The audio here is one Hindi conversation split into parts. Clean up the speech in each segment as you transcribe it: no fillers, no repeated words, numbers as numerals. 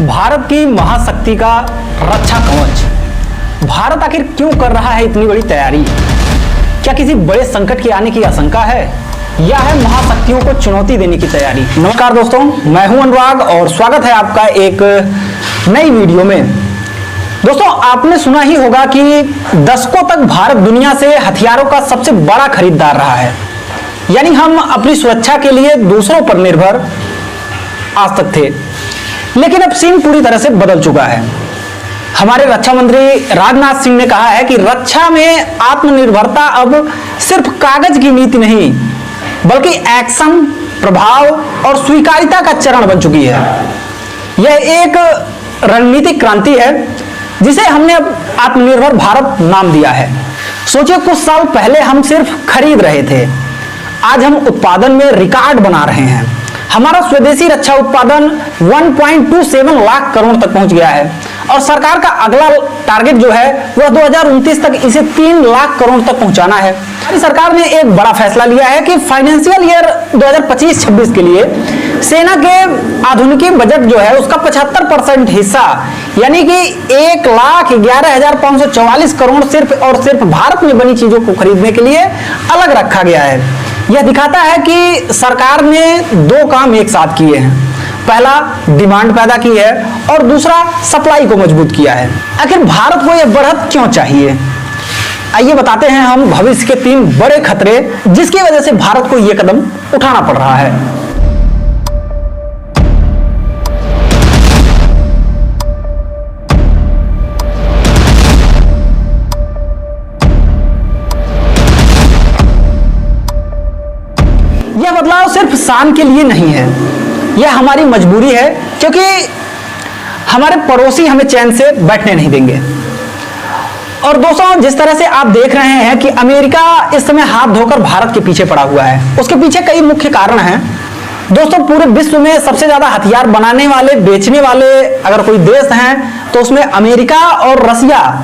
भारत की महाशक्ति का रक्षा कवच। भारत आखिर क्यों कर रहा है इतनी बड़ी तैयारी? क्या किसी बड़े संकट के आने की आशंका है या है महाशक्तियों को चुनौती देने की तैयारी? नमस्कार दोस्तों, मैं हूं अनुराग और स्वागत है आपका एक नई वीडियो में। दोस्तों, आपने सुना ही होगा कि दशकों तक भारत दुनिया से हथियारों का सबसे बड़ा खरीदार रहा है। यानी हम अपनी सुरक्षा के लिए दूसरों पर निर्भर आज तक थे, लेकिन अब सीन पूरी तरह से बदल चुका है। हमारे रक्षा मंत्री राजनाथ सिंह ने कहा है कि रक्षा में आत्मनिर्भरता अब सिर्फ कागज की नीति नहीं, बल्कि एक्शन, प्रभाव और स्वीकार्यता का चरण बन चुकी है। यह एक रणनीतिक क्रांति है जिसे हमने अब आत्मनिर्भर भारत नाम दिया है। सोचिए, कुछ साल पहले हम सिर्फ खरीद रहे थे, आज हम उत्पादन में रिकॉर्ड बना रहे हैं। हमारा स्वदेशी रक्षा उत्पादन 1.27 लाख करोड़ तक पहुंच गया है और सरकार का अगला टारगेट जो है वह 2029 तक इसे 3 लाख करोड़ तक पहुंचाना है। सरकार ने एक बड़ा फैसला लिया है कि फाइनेंशियल ईयर 2025-26 के लिए सेना के आधुनिक बजट जो है उसका 75% हिस्सा यानी कि 1,11,544 करोड़ सिर्फ भारत में बनी चीजों को खरीदने के लिए अलग रखा गया है। यह दिखाता है कि सरकार ने दो काम एक साथ किए हैं। पहला, डिमांड पैदा की है और दूसरा, सप्लाई को मजबूत किया है। आखिर भारत को यह बढ़त क्यों चाहिए? आइए बताते हैं हम भविष्य के 3 बड़े खतरे जिसकी वजह से भारत को यह कदम उठाना पड़ रहा है। यह बदलाव सिर्फ शान के लिए नहीं है, यह हमारी मजबूरी है, क्योंकि हमारे पड़ोसी हमें चैन से बैठने नहीं देंगे। और दोस्तों, जिस तरह से आप देख रहे हैं कि अमेरिका इस समय हाथ धोकर भारत के पीछे पड़ा हुआ है, उसके पीछे कई मुख्य कारण हैं। दोस्तों, पूरे विश्व में सबसे ज्यादा हथियार बनाने वाले, बेचने वाले अगर कोई देश हैं तो उसमें अमेरिका और रसिया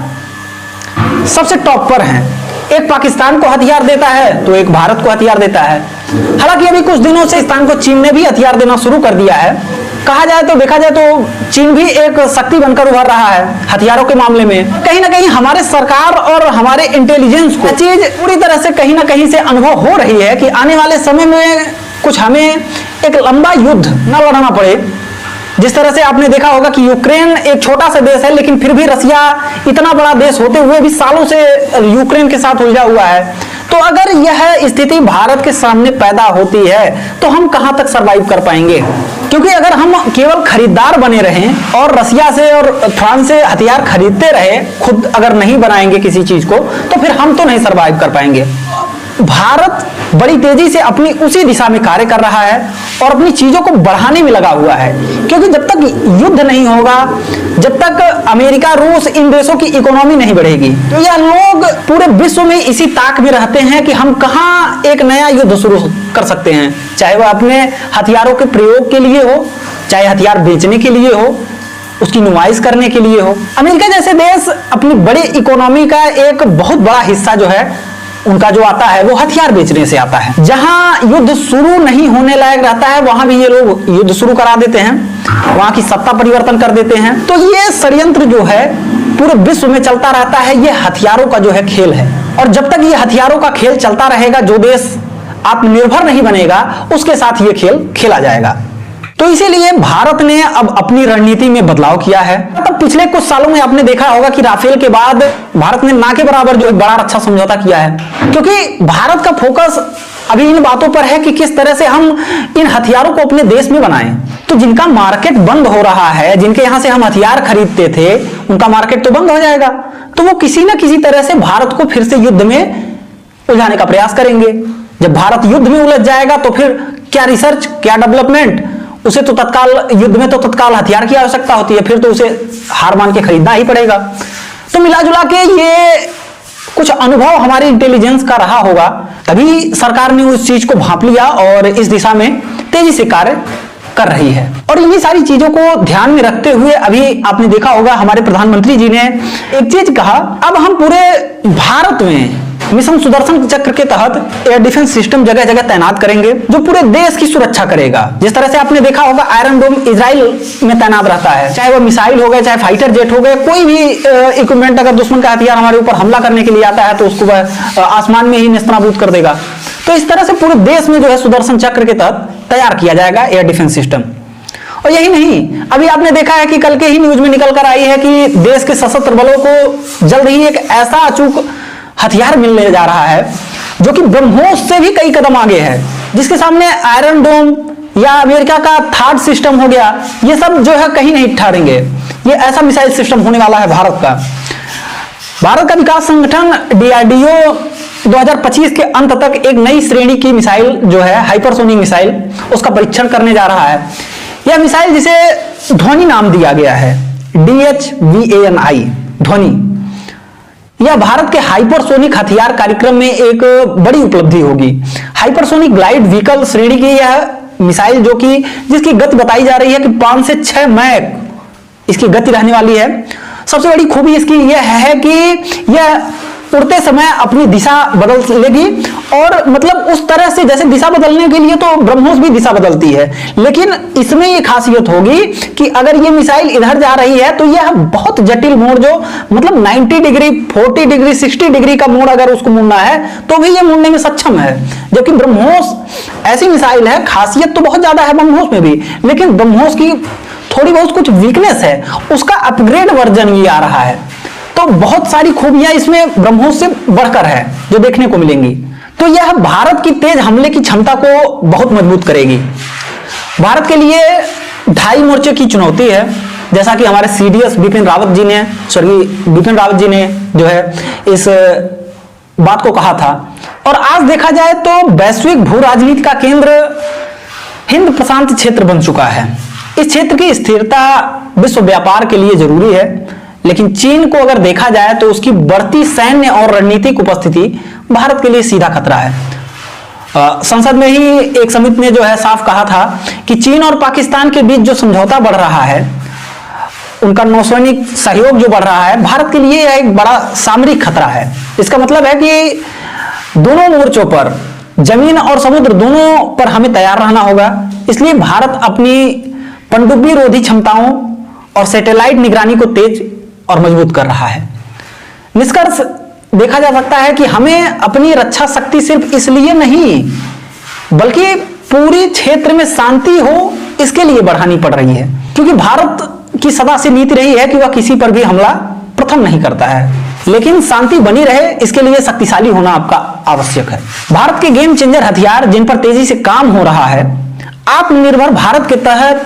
सबसे टॉप पर हैं। एक पाकिस्तान को हथियार देता है तो एक भारत को हथियार देता है। हालांकि अभी कुछ दिनों से पाकिस्तान को चीन ने भी हथियार देना शुरू कर दिया है। कहा जाए तो, देखा जाए तो चीन भी एक शक्ति बनकर उभर रहा है हथियारों के मामले में। कहीं ना कहीं हमारे सरकार और हमारे इंटेलिजेंस को चीज पूरी तरह से कहीं ना कहीं से अनुभव हो रही है कि आने वाले समय में कुछ हमें एक लंबा युद्ध न लड़ना पड़े। जिस तरह से आपने देखा होगा कि यूक्रेन एक छोटा सा देश है, लेकिन फिर भी रसिया इतना बड़ा देश होते हुए भी सालों से यूक्रेन के साथ उलझा हुआ है। तो अगर यह स्थिति भारत के सामने पैदा होती है तो हम कहां तक सरवाइव कर पाएंगे? क्योंकि अगर हम केवल खरीदार बने रहें और रसिया से और फ्रांस से हथियार खरीदते रहे, खुद अगर नहीं बनाएंगे किसी चीज को, तो फिर हम तो नहीं सरवाइव कर पाएंगे। भारत बड़ी तेजी से अपनी उसी दिशा में कार्य कर रहा है और अपनी चीजों को बढ़ाने में लगा हुआ है, क्योंकि जब तक युद्ध नहीं होगा, जब तक अमेरिका, रूस, इन देशों की इकोनॉमी नहीं बढ़ेगी, तो यह लोग पूरे विश्व में इसी ताक में रहते हैं कि हम कहां एक नया युद्ध शुरू कर सकते हैं, चाहे वह अपने हथियारों के प्रयोग के लिए हो, चाहे हथियार बेचने के लिए हो, उसकी नुमाइश करने के लिए हो। अमेरिका जैसे देश अपनी बड़ी इकोनॉमी का एक बहुत बड़ा हिस्सा जो है उनका जो आता है वो हथियार बेचने से आता है। जहां युद्ध शुरू नहीं होने लायक रहता है वहां भी ये लोग युद्ध शुरू करा देते हैं, वहां की सत्ता परिवर्तन कर देते हैं। तो ये षड्यंत्र जो है पूरे विश्व में चलता रहता है। ये हथियारों का जो है खेल है, और जब तक ये हथियारों का खेल चलता रहेगा, जो देश आत्मनिर्भर नहीं बनेगा उसके साथ ये खेल खेला जाएगा। तो इसीलिए भारत ने अब अपनी रणनीति में बदलाव किया है। तब पिछले कुछ सालों में आपने देखा होगा कि राफेल के बाद भारत ने ना के बराबर जो बड़ा रक्षा समझौता किया है, क्योंकि भारत का फोकस अभी इन बातों पर है कि किस तरह से हम इन हथियारों को अपने देश में बनाएं। तो जिनका मार्केट बंद हो रहा है, जिनके यहां से हम हथियार खरीदते थे, उनका मार्केट तो बंद हो जाएगा। तो वो किसी ना किसी तरह से भारत को फिर से युद्ध में उलझाने का प्रयास करेंगे। जब भारत युद्ध में उलझ जाएगा तो फिर क्या रिसर्च, क्या डेवलपमेंट, उसे तो तत्काल युद्ध में तो तत्काल हथियार की आवश्यकता होती है, फिर तो उसे हार मान के खरीदना ही पड़ेगा। तो मिला जुला के ये कुछ अनुभव हमारी इंटेलिजेंस का रहा होगा, तभी सरकार ने उस चीज को भांप लिया और इस दिशा में तेजी से कार्य कर रही है। और इन्हीं सारी चीजों को ध्यान में रखते हुए अभी आपने देखा होगा हमारे प्रधानमंत्री जी ने एक चीज कहा, अब हम पूरे भारत में मिशन सुदर्शन चक्र के तहत एयर डिफेंस सिस्टम जगह जगह तैनात करेंगे जो पूरे देश की सुरक्षा करेगा। जिस तरह से आपने देखा होगा आयरन डोम इजराइल में तैनात रहता है, चाहे वो मिसाइल हो गए, चाहे फाइटर जेट हो गए, कोई भी इक्विपमेंट अगर दुश्मन का हथियार हमारे ऊपर हमला करने के लिए आता है तो उसको वह आसमान में ही नेस्तनाबूद कर देगा। तो इस तरह से पूरे देश में जो है सुदर्शन चक्र के तहत तैयार किया जाएगा एयर डिफेंस सिस्टम। और यही नहीं, अभी आपने देखा है कि कल के ही न्यूज में निकल कर आई है कि देश के सशस्त्र बलों को जल्द ही एक ऐसा अचूक हथियार मिलने जा रहा है जो कि ब्रह्मोस से भी कई कदम आगे है, जिसके सामने आयरन डोम या अमेरिका का थार्ड सिस्टम हो गया, ये सब जो है कहीं नहीं ठहरेंगे। ये ऐसा मिसाइल सिस्टम होने वाला है भारत का। भारत का विकास संगठन डीआरडीओ 2025 के अंत तक एक नई श्रेणी की मिसाइल जो है हाइपरसोनिक मिसाइल, उसका परीक्षण करने जा रहा है। यह मिसाइल जिसे ध्वनि नाम दिया गया है, DHVANI ध्वनि, यह भारत के हाइपरसोनिक हथियार कार्यक्रम में एक बड़ी उपलब्धि होगी। हाइपरसोनिक ग्लाइड व्हीकल श्रेणी की यह मिसाइल जो कि जिसकी गति बताई जा रही है कि 5 से 6 मैक इसकी गति रहने वाली है। सबसे बड़ी खूबी इसकी यह है कि यह उड़ते समय अपनी दिशा बदल लेगी, और मतलब उस तरह से जैसे दिशा बदलने के लिए तो ब्रह्मोस भी दिशा बदलती है, लेकिन इसमें यह खासियत होगी कि अगर ये मिसाइल इधर जा रही है तो यह बहुत जटिल मोड़ जो मतलब 90 डिग्री, 40 डिग्री, 60 डिग्री का मोड़ अगर उसको मुड़ना है तो भी यह मुड़ने में सक्षम है। जबकि ब्रह्मोस ऐसी मिसाइल है, खासियत तो बहुत ज्यादा है ब्रह्मोस में भी, लेकिन ब्रह्मोस की थोड़ी बहुत कुछ वीकनेस है, उसका अपग्रेड वर्जन ये आ रहा है। तो बहुत सारी खूबियां इसमें ब्रह्मोस से बढ़कर है जो देखने को मिलेंगी। तो यह भारत की तेज हमले की क्षमता को बहुत मजबूत करेगी। भारत के लिए 2.5 मोर्चे की चुनौती है, जैसा कि हमारे CDS बिपिन रावत जी ने, स्वर्गीय बिपिन रावत जी ने जो है इस बात को कहा था। और आज देखा जाए तो वैश्विक भू राजनीति का केंद्र हिंद प्रशांत क्षेत्र बन चुका है। इस क्षेत्र की स्थिरता विश्व व्यापार के लिए जरूरी है, लेकिन चीन को अगर देखा जाए तो उसकी बढ़ती सैन्य और रणनीतिक उपस्थिति भारत के लिए सीधा खतरा है। संसद में ही एक समिति ने जो है साफ कहा था कि चीन और पाकिस्तान के बीच जो समझौता बढ़ रहा है, उनका नौसैनिक सहयोग जो बढ़ रहा है, भारत के लिए एक बड़ा सामरिक खतरा है। इसका मतलब है कि दोनों मोर्चों पर, जमीन और समुद्र दोनों पर हमें तैयार रहना होगा। इसलिए भारत अपनी पनडुब्बी रोधी क्षमताओं और सैटेलाइट निगरानी को तेज और मजबूत कर रहा है। निष्कर्ष देखा जा सकता है कि हमें अपनी रक्षा शक्ति सिर्फ इसलिए नहीं बल्कि पूरी क्षेत्र में शांति हो इसके लिए बढ़ानी पड़ रही है, क्योंकि भारत की सदा से नीति रही है कि वह किसी पर भी हमला प्रथम नहीं करता है, लेकिन शांति बनी रहे इसके लिए शक्तिशाली होना आपका आवश्यक है। भारत के गेम चेंजर हथियार जिन पर तेजी से काम हो रहा है, आत्मनिर्भर भारत के तहत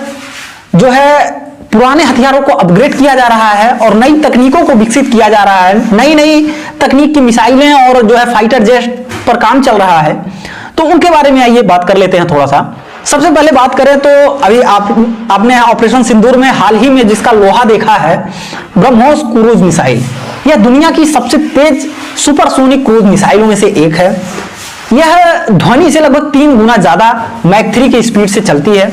जो है पुराने हथियारों को अपग्रेड किया जा रहा है और नई तकनीकों को विकसित किया जा रहा है। नई नई तकनीक की मिसाइलें और जो है फाइटर जेट पर काम चल रहा है, तो उनके बारे में आइए बात कर लेते हैं थोड़ा सा। सबसे पहले बात करें तो अभी आपने ऑपरेशन सिंदूर में हाल ही में जिसका लोहा देखा है, ब्रह्मोस क्रूज मिसाइल, यह दुनिया की सबसे तेज सुपरसोनिक क्रूज मिसाइलों में से एक है। यह ध्वनि से लगभग 3 गुना ज्यादा मैक 3 की स्पीड से चलती है।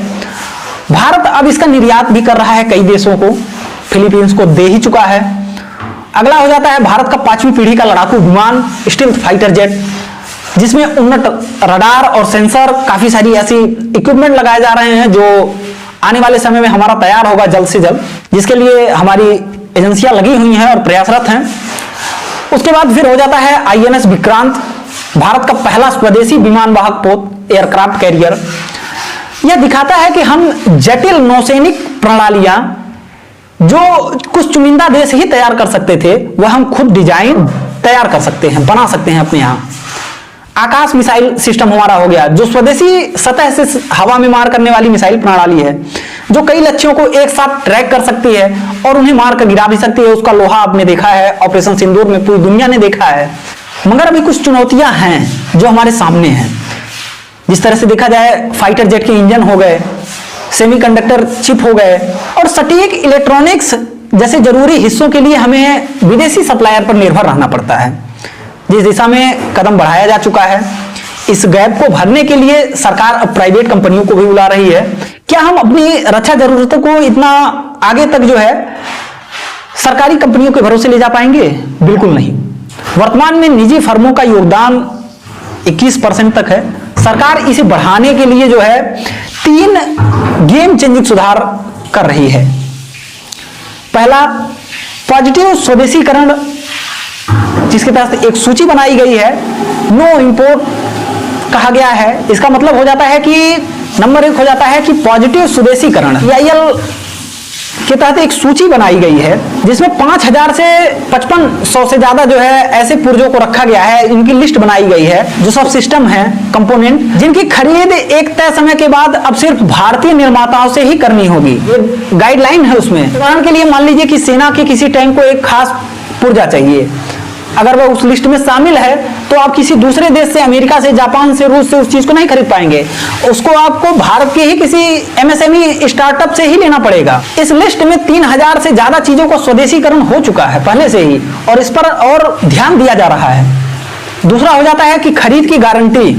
भारत अब इसका निर्यात भी कर रहा है कई देशों को, फिलीपींस को दे ही चुका है। अगला हो जाता है भारत का 5वीं पीढ़ी का लड़ाकू विमान स्टील्थ फाइटर जेट, जिसमें उन्नत रडार और सेंसर, काफी सारी ऐसी इक्विपमेंट लगाए जा रहे हैं जो आने वाले समय में हमारा तैयार होगा जल्द से जल्द, जिसके लिए हमारी एजेंसियां लगी हुई हैं और प्रयासरत हैं। उसके बाद फिर हो जाता है INS विक्रांत, भारत का पहला स्वदेशी विमान वाहक पोत एयरक्राफ्ट कैरियर। यह दिखाता है कि हम जटिल नौसैनिक प्रणालियां जो कुछ चुनिंदा देश ही तैयार कर सकते थे, वह हम खुद डिजाइन तैयार कर सकते हैं, बना सकते हैं अपने यहां। आकाश मिसाइल सिस्टम हमारा हो गया, जो स्वदेशी सतह से हवा में मार करने वाली मिसाइल प्रणाली है, जो कई लक्ष्यों को एक साथ ट्रैक कर सकती है और उन्हें मार कर गिरा भी सकती है। उसका लोहा आपने देखा है ऑपरेशन सिंदूर में, पूरी दुनिया ने देखा है। मगर अभी कुछ चुनौतियां हैं जो हमारे सामने हैं। जिस तरह से देखा जाए, फाइटर जेट के इंजन हो गए, सेमीकंडक्टर चिप हो गए, और सटीक इलेक्ट्रॉनिक्स जैसे जरूरी हिस्सों के लिए हमें विदेशी सप्लायर पर निर्भर रहना पड़ता है, जिस दिशा में कदम बढ़ाया जा चुका है। इस गैप को भरने के लिए सरकार अब प्राइवेट कंपनियों को भी बुला रही है। क्या हम अपनी रक्षा जरूरतों को इतना आगे तक जो है सरकारी कंपनियों के भरोसे ले जा पाएंगे? बिल्कुल नहीं। वर्तमान में निजी फर्मों का योगदान 21% तक है। सरकार इसे बढ़ाने के लिए जो है 3 गेम चेंजिंग सुधार कर रही है। पहला, पॉजिटिव स्वदेशीकरण, जिसके तहत एक सूची बनाई गई है, नो इंपोर्ट कहा गया है। इसका मतलब हो जाता है कि नंबर 1 हो जाता है कि पॉजिटिव स्वदेशीकरण। EIL के तहत एक सूची बनाई गई है जिसमें 5000 से 5500 से ज्यादा जो है ऐसे पुर्जों को रखा गया है। इनकी लिस्ट बनाई गई है, जो सब सिस्टम है, कंपोनेंट, जिनकी खरीद एक तय समय के बाद अब सिर्फ भारतीय निर्माताओं से ही करनी होगी। ये गाइडलाइन है उसमें। उदाहरण के लिए मान लीजिए कि सेना के किसी टैंक को एक खास पुर्जा चाहिए, अगर वह उस लिस्ट में शामिल है तो आप किसी दूसरे देश से, अमेरिका से, जापान से, रूस से उस चीज को नहीं खरीद पाएंगे। उसको आपको भारत के ही किसी MSME स्टार्टअप से ही लेना पड़ेगा। इस लिस्ट में 3000 से ज्यादा चीजों का स्वदेशीकरण हो चुका है पहले से ही, और इस पर और ध्यान दिया जा रहा है। दूसरा हो जाता है कि खरीद की गारंटी।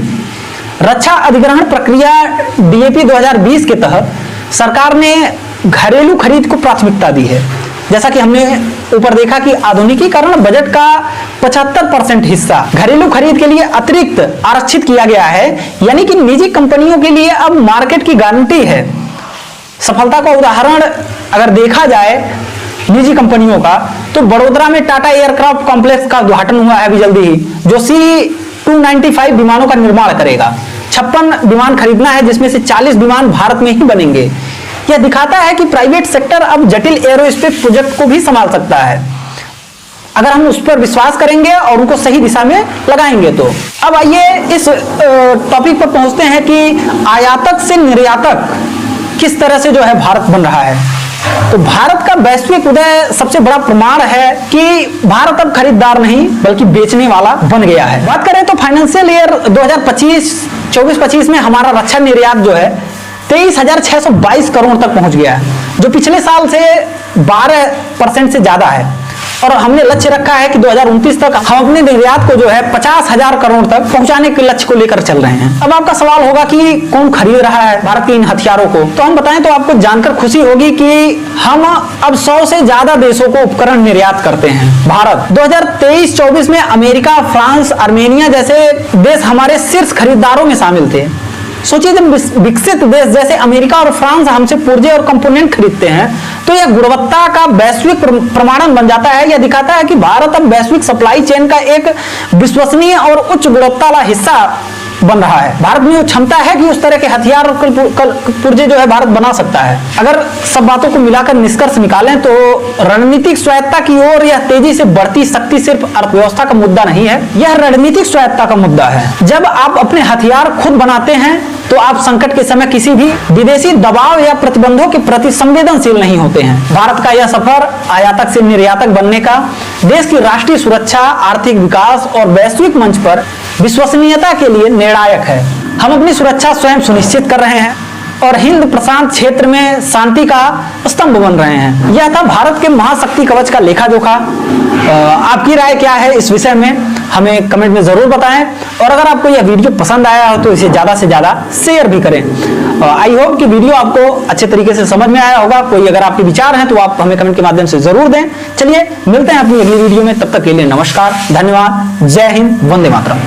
रक्षा अधिग्रहण प्रक्रिया DAP 2020 के तहत सरकार ने घरेलू खरीद को प्राथमिकता दी है। जैसा कि हमने ऊपर देखा कि आधुनिकीकरण बजट का 75% हिस्सा घरेलू खरीद के लिए अतिरिक्त आरक्षित किया गया है, यानी कि निजी कंपनियों के लिए अब मार्केट की गारंटी है। सफलता का उदाहरण अगर देखा जाए निजी कंपनियों का, तो बड़ोदरा में टाटा एयरक्राफ्ट कॉम्प्लेक्स का उद्घाटन हुआ है अभी जल्दी ही, जो C-295 विमानों का निर्माण करेगा। 56 विमान खरीदना है, जिसमें से 40 विमान भारत में ही बनेंगे। यह दिखाता है कि प्राइवेट सेक्टर अब जटिल एरोस्पेस प्रोजेक्ट को भी संभाल सकता है, अगर हम उस पर विश्वास करेंगे और उनको सही दिशा में लगाएंगे तो। अब आइए इस टॉपिक पर पहुंचते हैं कि आयातक से निर्यातक किस तरह से जो है भारत बन रहा है। तो भारत का वैश्विक उदय सबसे बड़ा प्रमाण है कि भारत अब खरीदार नहीं बल्कि बेचने वाला बन गया है। बात करें तो फाइनेंशियल ईयर 2024-25 में हमारा रक्षा निर्यात जो है 23,622 करोड़ तक पहुंच गया है, जो पिछले साल से 12% से ज्यादा है। और हमने लक्ष्य रखा है कि 2029 तक हम अपने निर्यात को जो है 50,000 करोड़ तक पहुंचाने के लक्ष्य को लेकर चल रहे हैं। अब आपका सवाल होगा कि कौन खरीद रहा है भारत के इन हथियारों को, तो हम बताएं तो आपको जानकर खुशी होगी कि हम अब 100 से ज्यादा देशों को उपकरण निर्यात करते हैं। भारत 2023-24 में अमेरिका, फ्रांस, आर्मेनिया जैसे देश हमारे शीर्ष खरीदारों में शामिल थे। सोचिए, जब विकसित देश जैसे अमेरिका और फ्रांस हमसे पुर्जे और कंपोनेंट खरीदते हैं तो यह गुणवत्ता का वैश्विक प्रमाणन बन जाता है। यह दिखाता है कि भारत अब वैश्विक सप्लाई चेन का एक विश्वसनीय और उच्च गुणवत्ता वाला हिस्सा बन रहा है। भारत में वो क्षमता है कि उस तरह के हथियार और पुर्जे जो है भारत बना सकता है। अगर सब बातों को मिलाकर निष्कर्ष निकालें तो रणनीतिक स्वायत्ता की ओर यह तेजी से बढ़ती शक्ति सिर्फ अर्थव्यवस्था का मुद्दा नहीं है, यह रणनीतिक स्वायत्ता का मुद्दा है। जब आप अपने हथियार खुद बनाते हैं तो आप संकट के समय किसी भी विदेशी दबाव या प्रतिबंधों के प्रति संवेदनशील नहीं होते हैं। भारत का यह सफर आयातक से निर्यातक बनने का देश की राष्ट्रीय सुरक्षा, आर्थिक विकास और वैश्विक मंच पर विश्वसनीयता के लिए निर्णायक है। हम अपनी सुरक्षा स्वयं सुनिश्चित कर रहे हैं और हिंद प्रशांत क्षेत्र में शांति का स्तंभ बन रहे हैं। यह था भारत के महाशक्ति कवच का लेखा जोखा। आपकी राय क्या है इस विषय में, हमें कमेंट में जरूर बताएं। और अगर आपको यह वीडियो पसंद आया हो तो इसे ज्यादा से ज्यादा शेयर भी करें। आई होप कि वीडियो आपको अच्छे तरीके से समझ में आया होगा। कोई अगर आपके विचार हैं तो आप हमें कमेंट के माध्यम से जरूर दें। चलिए मिलते हैं अपनी अगली वीडियो में, तब तक के लिए नमस्कार, धन्यवाद, जय हिंद, वंदे मातरम।